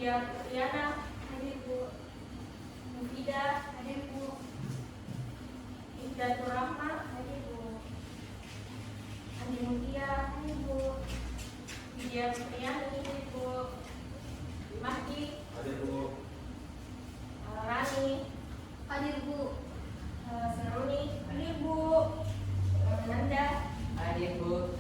Widya Putriana. Hadir Bu. Mufidah. Hadir Bu. Ibdatur Rahma. Hadir Bu. Andi Mutia. Hadir Bu. Widya Putriani. Hadir Bu. Mahdi. Hadir Bu. Rani. Hadir Bu. Seruni. Hadir Bu. Nanda. Hadir Bu.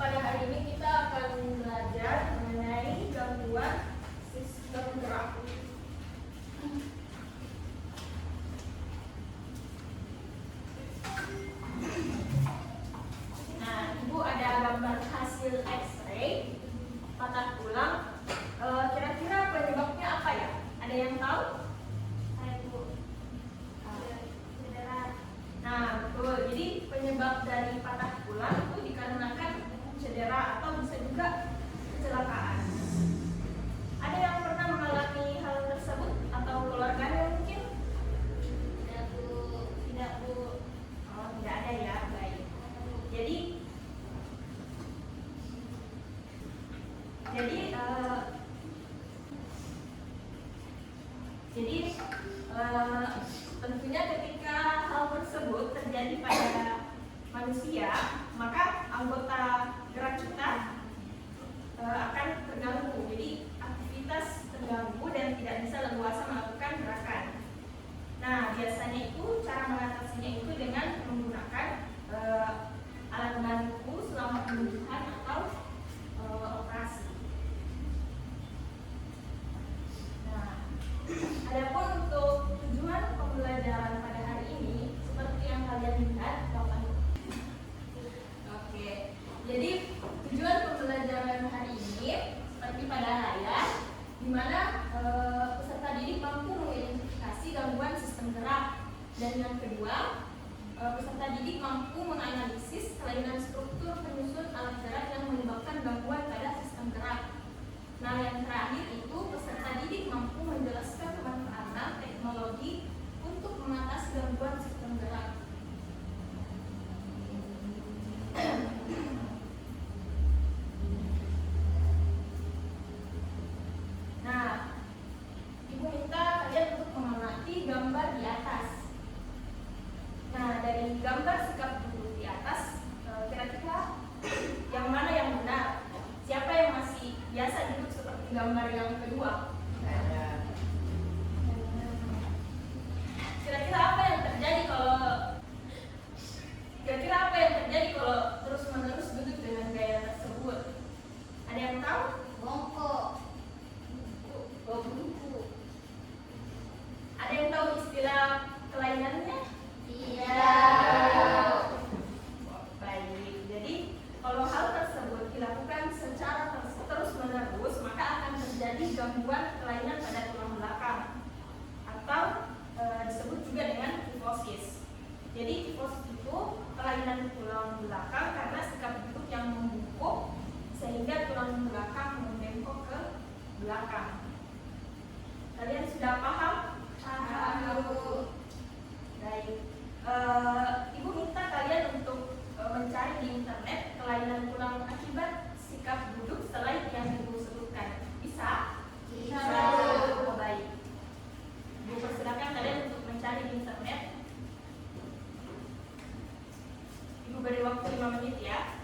Pada hari ini kita akan belajar mengenai gangguan sistem gerak. Nah, Ibu ada gambar hasil X-ray patah tulang. Kira-kira penyebabnya apa ya? Ada yang tahu? Hai Bu. Nah, betul. Jadi penyebab dari patah tulang itu dikarenakan cedera atau bisa juga kecelakaan. Ada yang pernah mengalami hal tersebut atau keluarganya mungkin? Tidak Bu. Tidak Bu. Oh, tidak ada ya. Baik. Jadi tentunya ketika hal tersebut terjadi pada manusia, maka anggota gerak kita akan terganggu. Jadi aktivitas terganggu dan tidak bisa leluasa melakukan gerakan. Nah, biasanya itu cara mengatasinya itu dengan menggunakan alat bantu selama penyembuhan atau operasi. Nah, adapun untuk tujuan pembelajaran pada hari ini, seperti yang kalian lihat, Bapak. Oke, jadi tujuan pembelajaran hari ini seperti pada layar, di mana peserta didik mampu mengidentifikasi gangguan sistem gerak, dan yang kedua, peserta didik mampu menganalisis kelainan struktur penyusun alat gerak yang menyebabkan gangguan pada sistem gerak. Nah, yang terakhir itu peserta didik mampu menjelaskan kemanfaatan teknologi untuk mengatasi gangguan sistem gerak. Nah, Ibu minta kalian untuk mengamati gambar di atas. Nah, dari gambar sikap duduk di atas, kira-kira yang mana yang benar? Siapa yang masih biasa duduk seperti gambar yang kedua? Kira-kira apa yang terjadi kalau terus-menerus duduk dengan gaya tersebut? Ada yang tahu? Bongkok. Bungkuk. Ada yang tahu istilah kelainannya? Tidak. Baik. Jadi kalau hal tersebut dilakukan secara terus-menerus, maka akan terjadi gangguan kelainan pada tulang belakang atau disebut juga dengan kifosis. Jadi kifosis itu kelainan tulang belakang karena sikap duduk yang membungkuk sehingga tulang belakang membengkok ke belakang. Kalian sudah paham? Paham Bu. Baik. Ibu minta kalian untuk mencari di internet kelainan tulang akibat sikap duduk selain yang Ibu sebutkan. Bisa? Bisa. Oh, baik. Ibu persilakan kalian untuk mencari di internet. Ibu beri waktu 5 menit ya.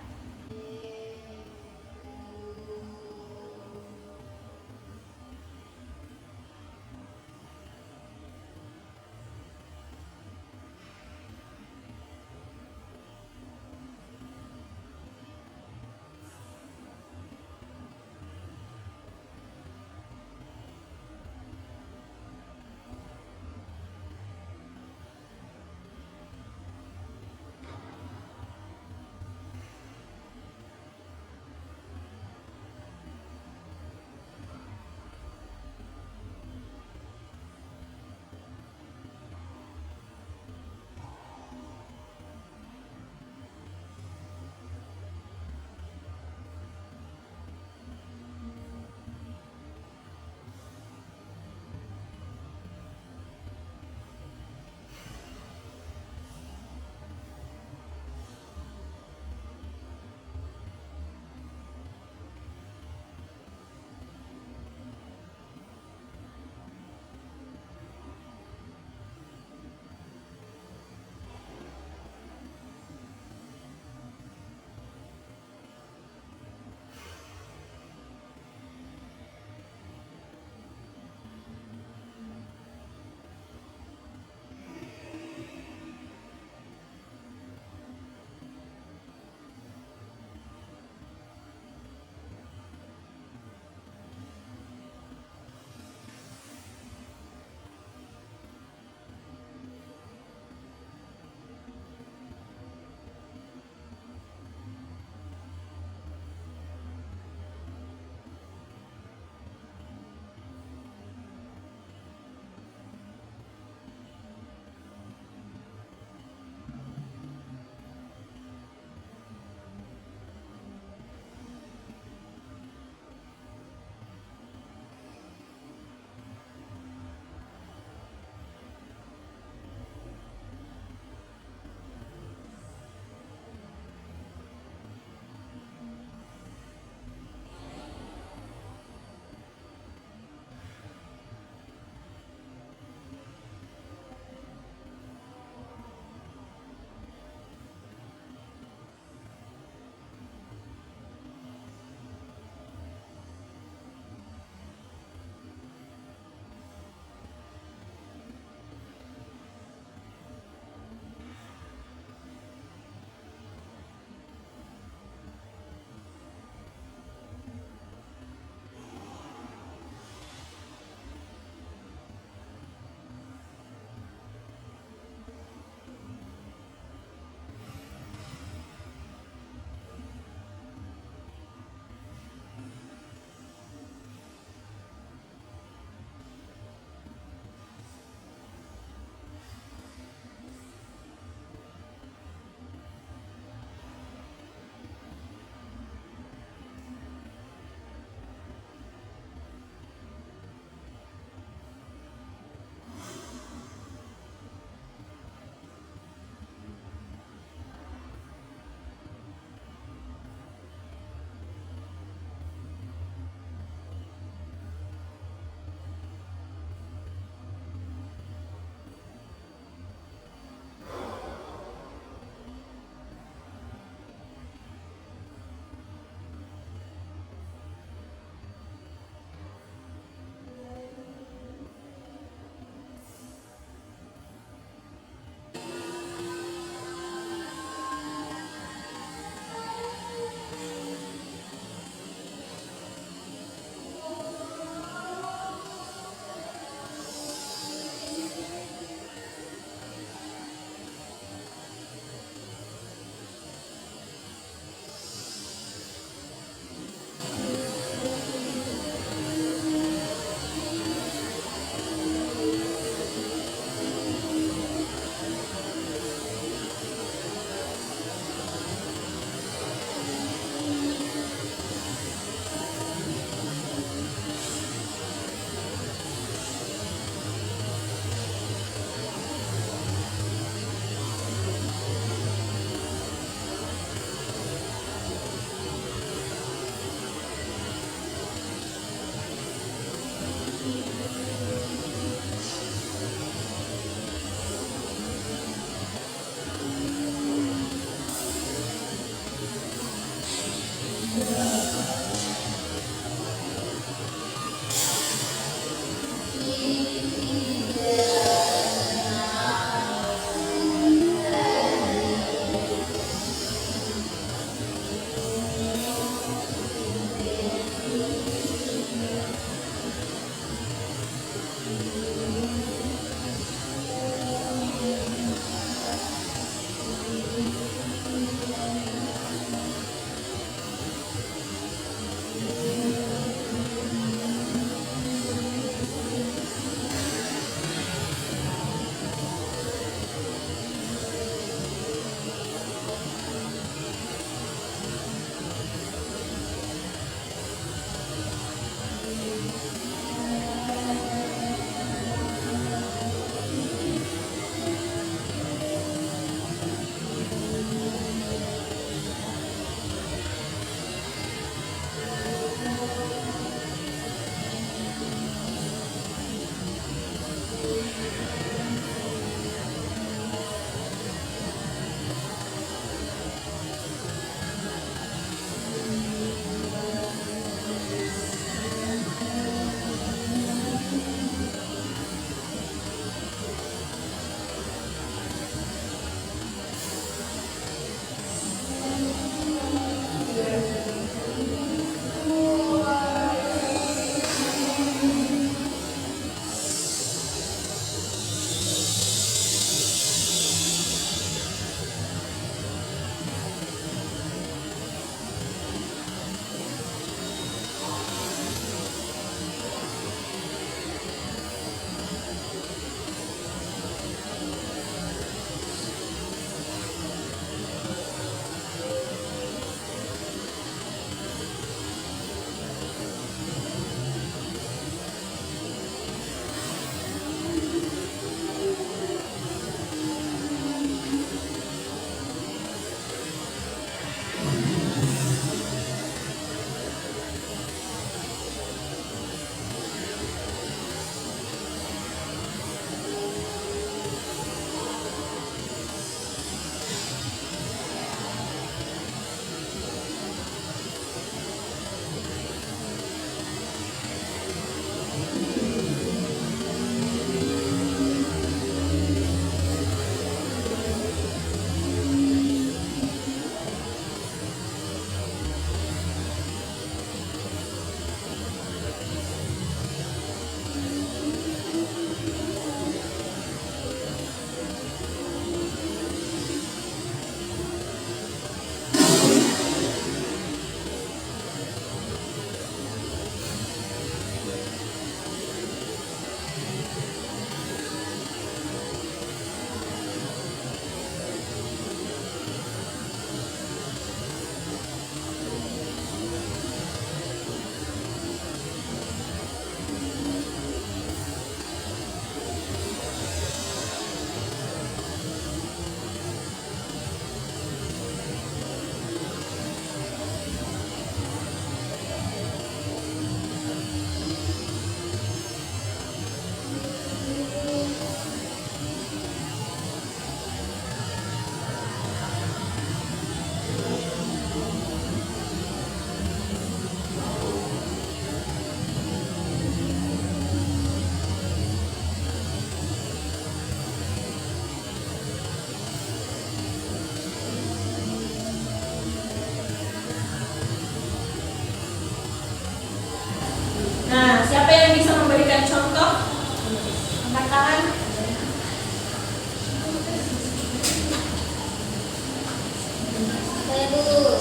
Bu.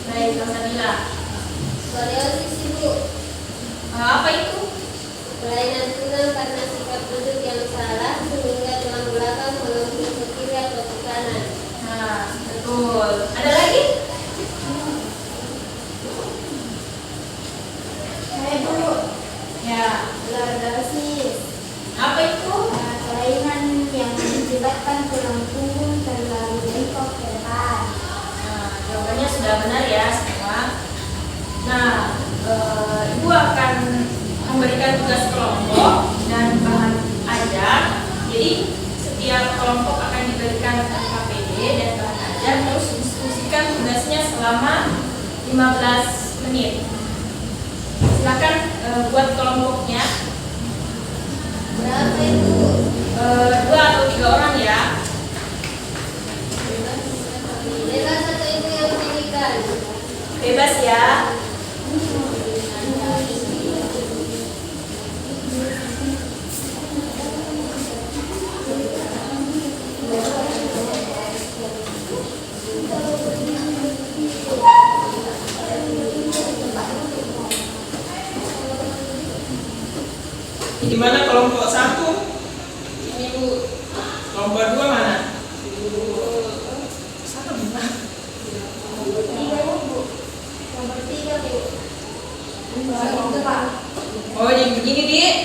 Baik, Salsabila. Skoliosis Ibu. Apa itu? Kelainan tulang karena sikap duduk yang salah sehingga tulang belakang melengkung ke kiri atau ke kanan. Nah, betul. Ada lagi? Hai Bu. Ya. Lordosis. Apa itu? Kelainan yang mengakibatkan tulang punggung terlalu bengkok ke depan. Nah, jawabannya sudah benar ya semua. Nah, Ibu akan memberikan tugas kelompok dan bahan ajar. Jadi setiap kelompok akan diberikan KPD dan bahan ajar, terus diskusikan tugasnya selama 15 menit. Silakan buat kelompoknya. Berapa Ibu? 2 atau 3 orang ya. Bebas atau Ibu yang pilihkan? Bebas ya. Di mana kelompok 1? Ini Bu. Kelompok 2 mana? Satu bukan. 3 Bu. Nomor 3 Bu. Oh, jadi begini, Dik.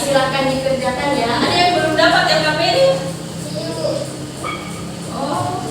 Silakan dikerjakan ya. Ada yang belum dapat LKPD? Oh.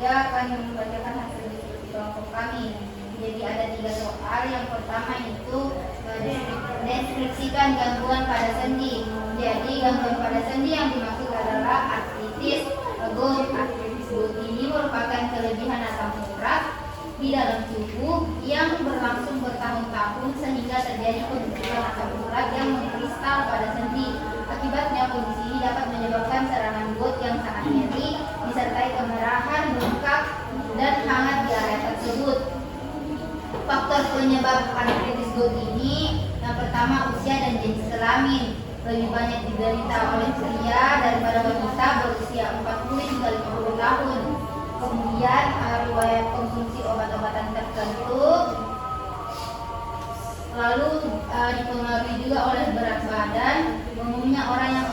Saya akan membacakan hasil diskusi kelompok kami. Jadi ada 3 soal. Yang pertama itu deskripsikan gangguan pada sendi. Jadi gangguan pada sendi yang dimaksud adalah artritis gout. Artritis gout ini merupakan kelebihan asam urat di dalam tubuh yang berlangsung bertahun-tahun sehingga terjadi penurunan asam urat yang mengkristal pada sendi. Akibatnya kondisi ini dapat menyebabkan serangan gout yang sangat nyeri disertai kemerahan, bengkak, dan hangat di area tersebut. Faktor penyebab artritis gout ini yang pertama usia dan jenis kelamin. Lebih banyak diderita oleh pria daripada wanita berusia 40 hingga 50 tahun. Kemudian riwayat konsumsi obat-obatan tertentu. Lalu dipengaruhi juga oleh berat badan. Umumnya orang yang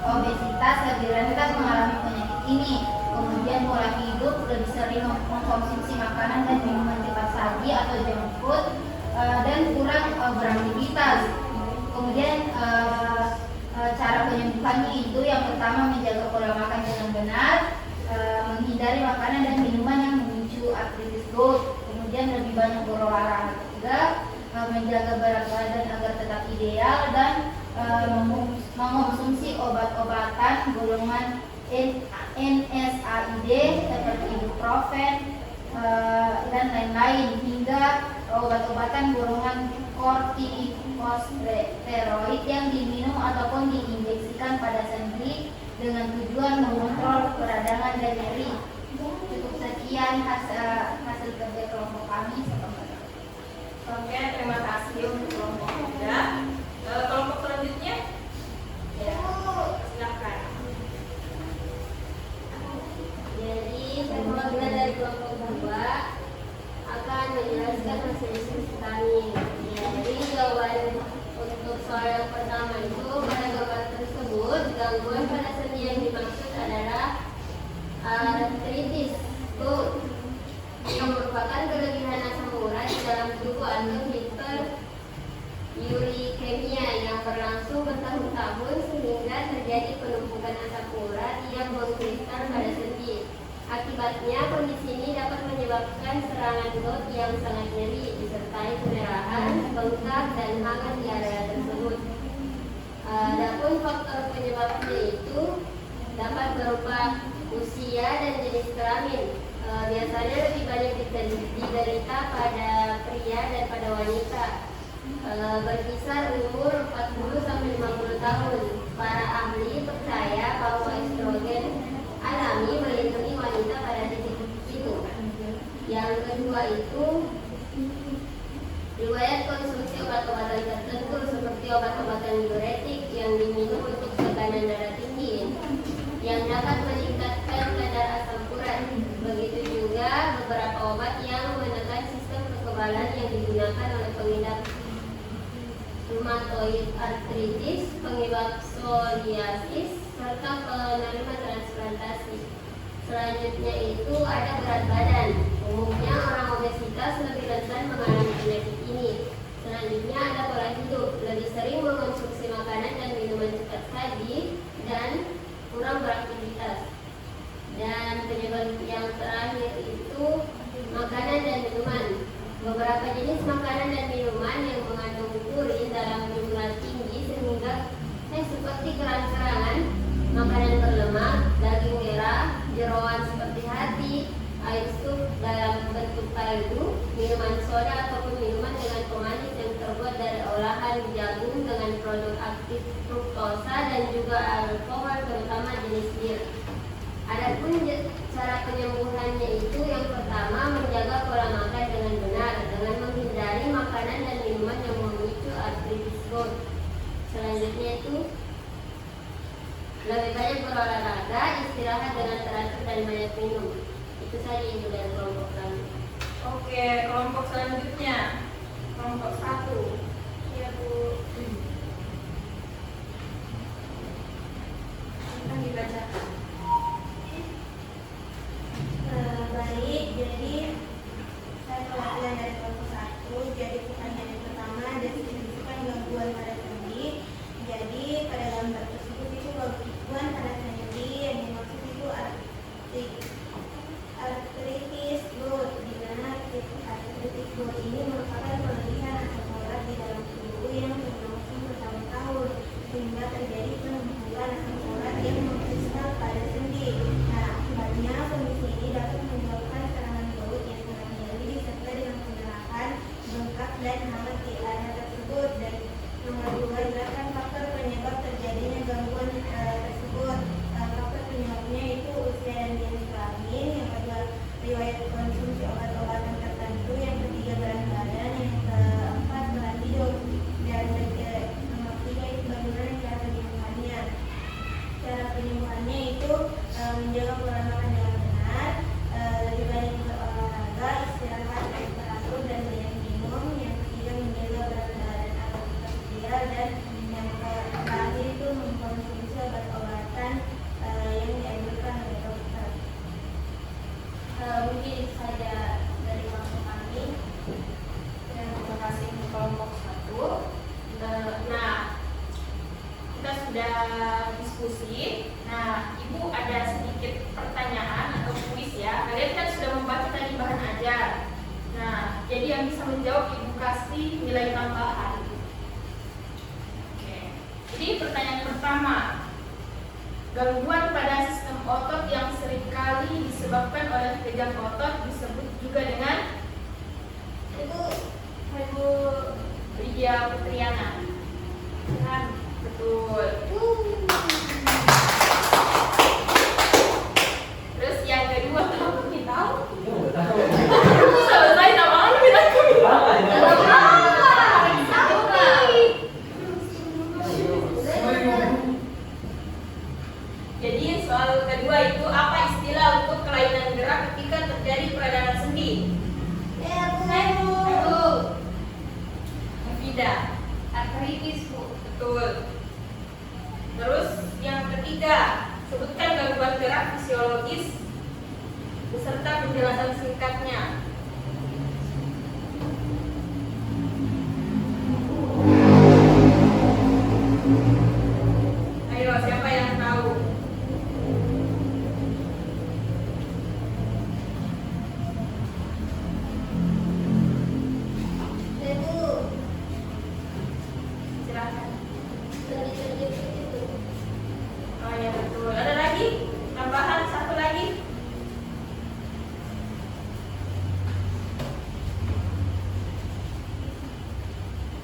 obesitas lebih rentan mengalami penyakit ini. Kemudian pola hidup lebih sering mengkonsumsi makanan dan minuman cepat saji atau junk food dan kurang beraktivitas. Kemudian cara penyembuhannya itu yang pertama menjaga pola makan dengan benar, menghindari makanan dan minuman yang memicu artritis gout. Kemudian lebih banyak berolahraga, menjaga berat badan agar tetap ideal dan mengonsumsi obat-obatan golongan NSAID seperti ibuprofen dan lain-lain, hingga obat-obatan golongan kortikosteroid yang diminum ataupun diinjeksikan pada sendi dengan tujuan mengontrol peradangan dan nyeri. Cukup sekian hasil kerja kelompok kami. Oke, terima kasih untuk kelompok 3. Kelompok selanjutnya, ya, silakan. Jadi perwakilan dari kelompok 2 akan menjelaskan hasil diskusi kami. Jadi jawaban untuk soal yang pertama itu, pada gambar tersebut gangguan pada sendi yang dimaksud adalah artritis gout yang merupakan kelebihan asam urat di dalam tubuh atau hiperurikemia yang berlangsung bertahun-tahun sehingga terjadi penumpukan asam urat yang mengkristal pada sendi. Akibatnya kondisi ini dapat menyebabkan serangan gout yang sangat nyeri disertai kemerahan, bengkak, dan hangat di area tersebut. Adapun faktor penyebabnya itu dapat berupa usia dan jenis kelamin. Biasanya lebih banyak diderita pada pria dan pada wanita. Berkisar umur 40 sampai 50 tahun. Para ahli percaya bahwa estrogen alami melindungi wanita pada titik itu. Yang kedua itu riwayat konsumsi obat-obatan tertentu seperti obat-obatan diuretik yang diminum untuk tekanan darah tinggi yang dapat meningkatkan kadar asam urat. Begitu juga beberapa obat yang menekan sistem kekebalan yang digunakan oleh pengidap rheumatoid arthritis, pengidap psoriasis, serta penerima transplantasi. Selanjutnya itu ada berat badan. Umumnya orang obesitas lebih rentan mengalami penyakit ini. Selanjutnya ada pola hidup, lebih sering mengonsumsi makanan dan minuman cepat saji dan kurang beraktivitas. Dan penyebab yang terakhir itu makanan dan minuman. Beberapa jenis makanan dan minuman yang mengandung purin dalam jumlah tinggi sehingga seperti kerang-kerangan, makanan berlemak, daging merah, jeroan seperti hati, air sup dalam bentuk kaldu, minuman soda ataupun minuman dengan pemanis yang terbuat dari olahan jagung dengan produk aktif fruktosa dan juga alkohol terutama jenis bir. Adapun cara penyembuhannya itu yang pertama menjaga pola makan dengan benar dengan menghindari makanan dan minuman yang memicu artritis gout. Selanjutnya itu lebih banyak berolahraga, istirahat dengan teratur dan banyak minum. Itu saja itu dari kelompok kami. Oke, kelompok selanjutnya, kelompok 1. Iya, Bu. Kita dibacakan. Baik, jadi saya perwakilan dari kelompok 1. Jadi pertanyaan yang pertama, deskripsikan gangguan pada sendi. Jadi pada gambar tersebut itu gangguan pada sendi yang dimaksud itu artritis diskusi. Nah, Ibu ada sedikit pertanyaan atau kuis ya. Kalian kan sudah membaca tadi bahan ajar. Nah, jadi yang bisa menjawab Ibu kasih nilai tambahan. Oke. Jadi pertanyaan pertama, gangguan pada sistem otot yang seringkali disebabkan oleh kejang otot disebut juga dengan Ibu Lydia Putriana. Betul. Terus yang kedua kamu nih tahu? Selesai nama anu kita Jadi soal kedua itu apa istilah untuk kelainan gerak ketika terjadi peradangan sendi? Tidak. Artritis, Bu. Betul. Terus yang ketiga, sebutkan gangguan gerak fisiologis beserta penjelasan singkatnya. Ayo, siapa yang tahu? Silakan. Oh ya betul. Ada lagi? Tambahan satu lagi?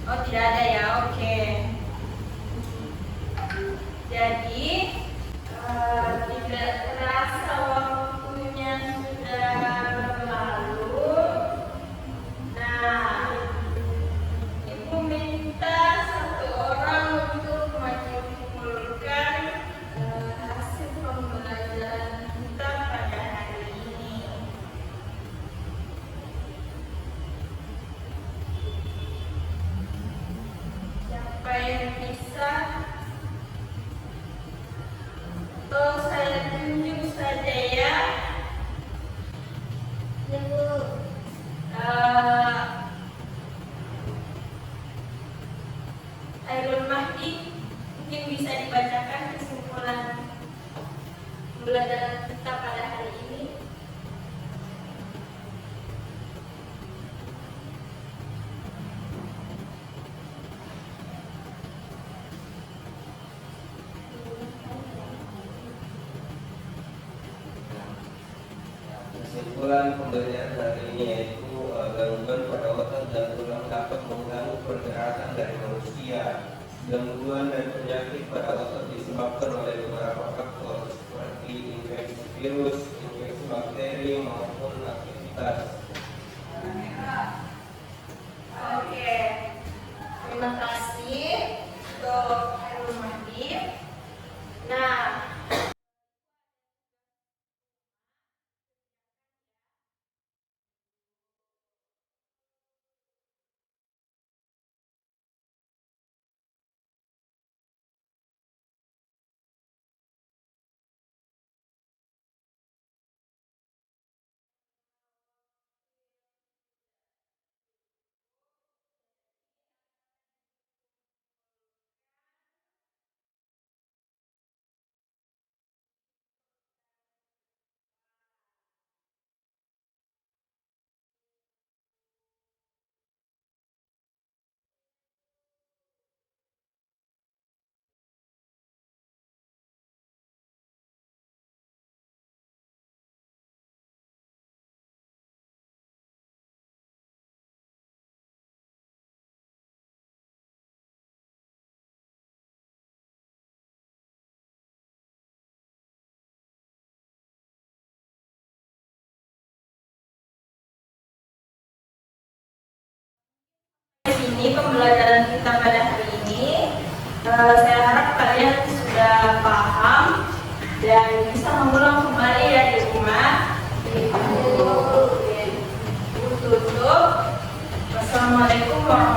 Oh tidak ada ya. Oke. Jadi tidak terasa waktunya sudah berlalu. Nah, Ibu minta satu orang untuk menyimpulkan hasil pembelajaran kita pada hari ini. Siapa yang bisa? Atau saya tunjuk saja ya. Hairul Mahdi, mungkin bisa dibacakan kesimpulan pembelajaran kita pada hari ini. Kesimpulan pembelajaran hari ini yaitu gangguan pada otot dan tulang dapat mengganggu pergerakan dari manusia. Gangguan dan penyakit pada otot disebabkan oleh beberapa faktor seperti infeksi virus, infeksi bakteri maupun aktivitas. Oke, terima kasih untuk Hairul Mahdi. Nah, ini pembelajaran kita pada hari ini. Saya harap kalian sudah paham dan bisa mengulang kembali ya di rumah. Ibu tutup. Wassalamualaikum warahmatullahi wabarakatuh.